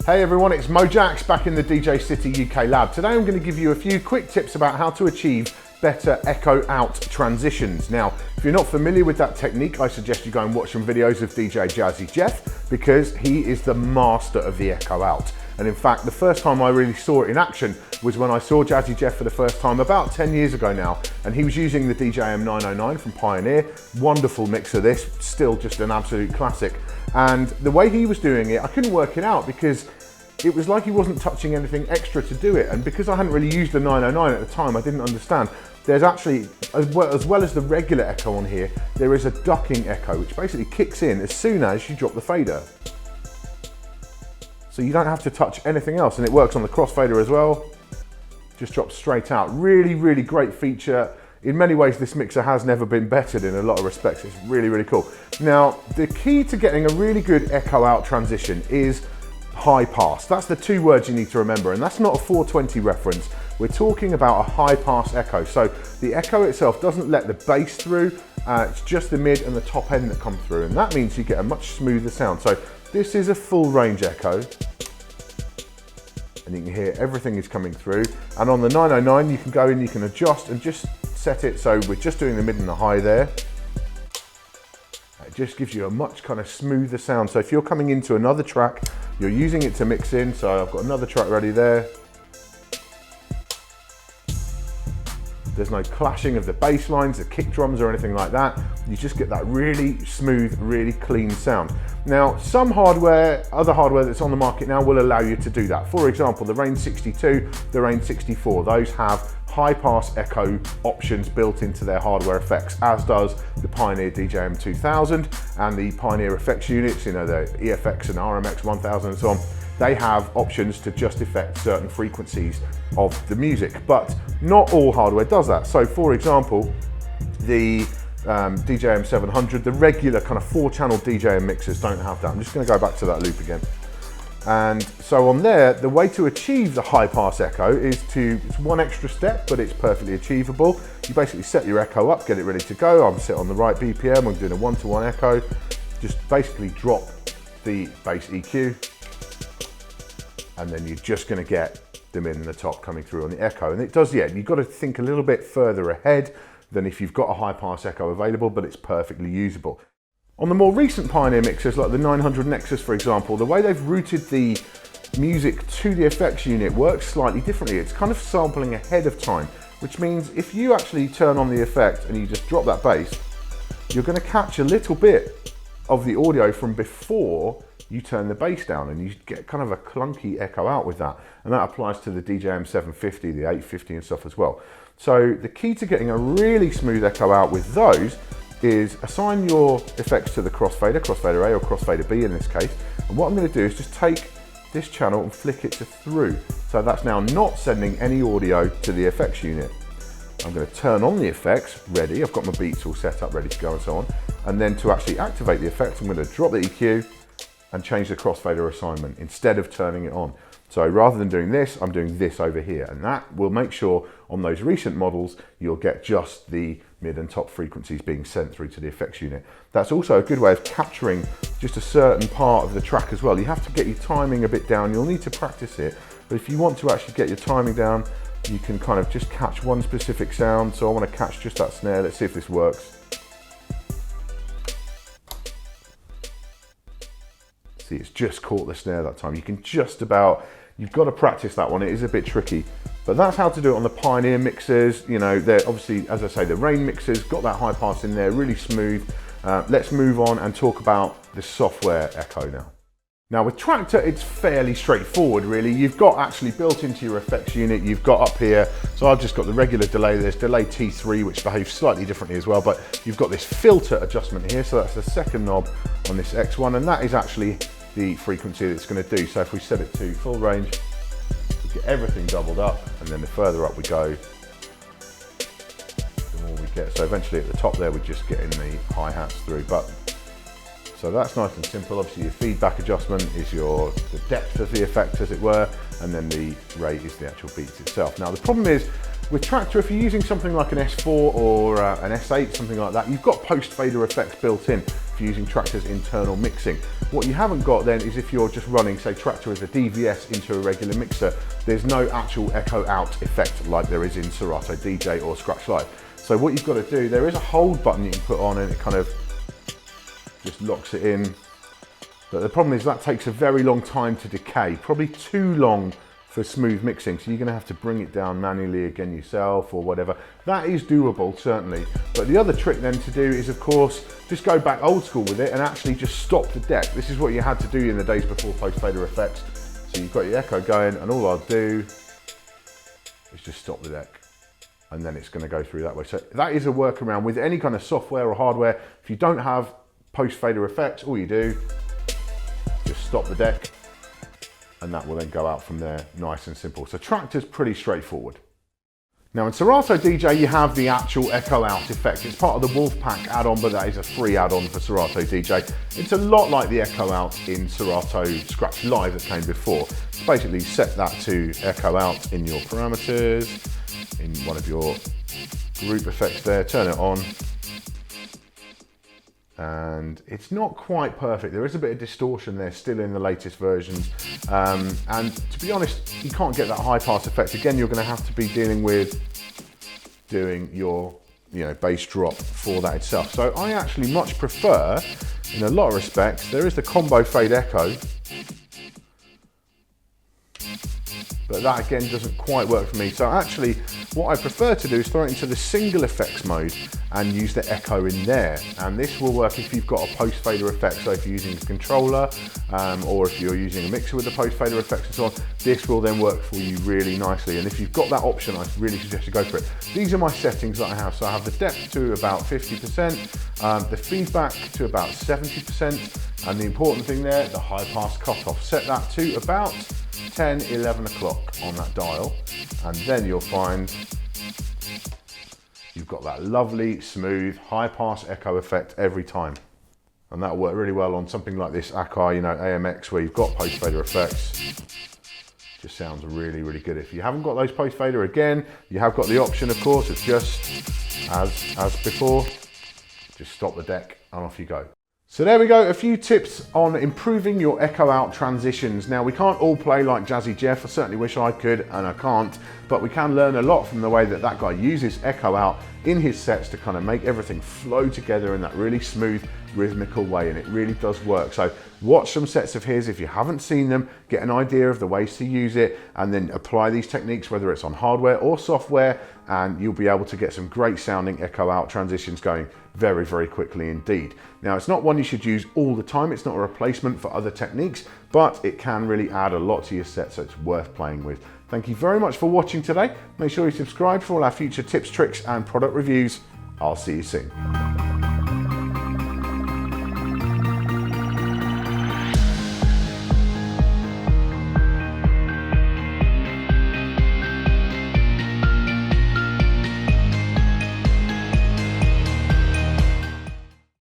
Hey everyone, it's Mojaxx back in the DJ City UK lab. Today I'm going to give you a few quick tips about how to achieve better echo out transitions. Now, if you're not familiar with that technique, I suggest you go and watch some videos of DJ Jazzy Jeff because he is the master of the echo out. And in fact, the first time I really saw it in action was when I saw Jazzy Jeff for the first time about 10 years ago now, and he was using the DJM 909 from Pioneer. Wonderful mixer this, still just an absolute classic. And the way he was doing it, I couldn't work it out because it was like he wasn't touching anything extra to do it. And because I hadn't really used the 909 at the time, I didn't understand. There's actually, as well as the regular echo on here, there is a ducking echo, which basically kicks in as soon as you drop the fader. So you don't have to touch anything else, and it works on the crossfader as well. Just drops straight out. Really, really great feature. In many ways, this mixer has never been bettered in a lot of respects. It's really, really cool. Now, the key to getting a really good echo out transition is high pass. That's the two words you need to remember, and that's not a 420 reference. We're talking about a high pass echo. So the echo itself doesn't let the bass through, it's just the mid and the top end that come through, and that means you get a much smoother sound. So this is a full range echo, and you can hear everything is coming through. And on the 909, you can go in, you can adjust and just set it so we're just doing the mid and the high there. It just gives you a much kind of smoother sound. So if you're coming into another track, you're using it to mix in. So I've got another track ready there. There's no clashing of the bass lines, the kick drums or anything like that. You just get that really smooth, really clean sound. Now, some hardware, other hardware that's on the market now will allow you to do that. For example, the Range 62, the Range 64, those have high pass echo options built into their hardware effects, as does the Pioneer DJM 2000 and the Pioneer effects units, you know, the EFX and RMX 1000 and so on. They have options to just affect certain frequencies of the music, but not all hardware does that. So for example, the DJM 700, the regular kind of 4-channel DJM mixers don't have that. I'm just going to go back to that loop again. And so on there, the way to achieve the high pass echo is it's one extra step, but it's perfectly achievable. You basically set your echo up, get it ready to go. I'm set on the right BPM, I'm doing a 1-to-1 echo. Just basically drop the bass EQ, and then you're just going to get the mid and the top coming through on the echo. And it does, yeah, you've got to think a little bit further ahead than if you've got a high pass echo available, but it's perfectly usable. On the more recent Pioneer mixers, like the 900 Nexus, for example, the way they've routed the music to the effects unit works slightly differently. It's kind of sampling ahead of time, which means if you actually turn on the effect and you just drop that bass, you're going to catch a little bit of the audio from before you turn the bass down, and you get kind of a clunky echo out with that. And that applies to the DJM 750, the 850 and stuff as well. So the key to getting a really smooth echo out with those is assign your effects to the crossfader, crossfader A or crossfader B in this case. And what I'm going to do is just take this channel and flick it to through. So that's now not sending any audio to the effects unit. I'm going to turn on the effects, ready. I've got my beats all set up, ready to go and so on. And then to actually activate the effect, I'm going to drop the EQ and change the crossfader assignment instead of turning it on. So rather than doing this, I'm doing this over here, and that will make sure on those recent models you'll get just the mid and top frequencies being sent through to the effects unit. That's also a good way of capturing just a certain part of the track as well. You have to get your timing a bit down. You'll need to practice it, but if you want to actually get your timing down, you can kind of just catch one specific sound. So I want to catch just that snare. Let's see if this works. See, it's just caught the snare that time. You can just about, you've got to practice that one. It is a bit tricky, but that's how to do it on the Pioneer mixers. You know, they're obviously, as I say, the Rain mixers got that high pass in there, really smooth. Let's move on and talk about the software echo now. Now with Traktor, it's fairly straightforward really. You've got actually built into your effects unit, you've got up here, so I've just got the regular delay, there's delay T3 which behaves slightly differently as well, but you've got this filter adjustment here, so that's the second knob on this X1, and that is actually the frequency that it's going to do. So if we set it to full range, we get everything doubled up, and then the further up we go, the more we get. So eventually at the top there, we're just getting the hi-hats through. But so that's nice and simple. Obviously your feedback adjustment is the depth of the effect, as it were, and then the rate is the actual beats itself. Now the problem is, with Traktor, if you're using something like an S4 or an S8, something like that, you've got post-fader effects built in. for using Traktor's internal mixing. What you haven't got then is if you're just running, say, Traktor as a DVS into a regular mixer, there's no actual echo out effect like there is in Serato DJ or Scratch Live. So what you've got to do, there is a hold button you can put on and it kind of just locks it in. But the problem is that takes a very long time to decay, probably too long for smooth mixing, so you're going to have to bring it down manually again yourself or whatever. That is doable, certainly. But the other trick then to do is, of course, just go back old school with it and actually just stop the deck. This is what you had to do in the days before post-fader effects. So you've got your echo going, and all I'll do is just stop the deck. And then it's going to go through that way. So that is a workaround with any kind of software or hardware. If you don't have post-fader effects, all you do, just stop the deck, and that will then go out from there, nice and simple. So Traktor's pretty straightforward. Now in Serato DJ, you have the actual echo out effect. It's part of the Wolfpack add-on, but that is a free add-on for Serato DJ. It's a lot like the echo out in Serato Scratch Live that came before. So basically set that to echo out in your parameters, in one of your group effects there, turn it on. And it's not quite perfect. There is a bit of distortion there still in the latest versions. And to be honest, you can't get that high pass effect. Again, you're going to have to be dealing with doing your bass drop for that itself. So I actually much prefer, in a lot of respects, there is the combo fade echo, but that again doesn't quite work for me. So actually what I prefer to do is throw it into the single effects mode and use the echo in there. And this will work if you've got a post fader effect. So if you're using a controller or if you're using a mixer with the post fader effects and so on, this will then work for you really nicely. And if you've got that option, I really suggest you go for it. These are my settings that I have. So I have the depth to about 50%, the feedback to about 70%, and the important thing there, the high pass cutoff. Set that to about 10, 11 o'clock on that dial, and then you'll find you've got that lovely, smooth, high pass echo effect every time. And that'll work really well on something like this Akai, AMX, where you've got post fader effects. Just sounds really, really good. If you haven't got those post fader, again, you have got the option, of course, of just as before, just stop the deck and off you go. So there we go, a few tips on improving your echo out transitions. Now we can't all play like Jazzy Jeff, I certainly wish I could and I can't, but we can learn a lot from the way that that guy uses echo out in his sets to kind of make everything flow together in that really smooth, rhythmical way, and it really does work. So watch some sets of his if you haven't seen them, get an idea of the ways to use it, and then apply these techniques, whether it's on hardware or software, and you'll be able to get some great sounding echo out transitions going very, very quickly indeed. Now, it's not one you should use all the time. It's not a replacement for other techniques, but it can really add a lot to your set, so it's worth playing with. Thank you very much for watching today. Make sure you subscribe for all our future tips, tricks, and product reviews. I'll see you soon.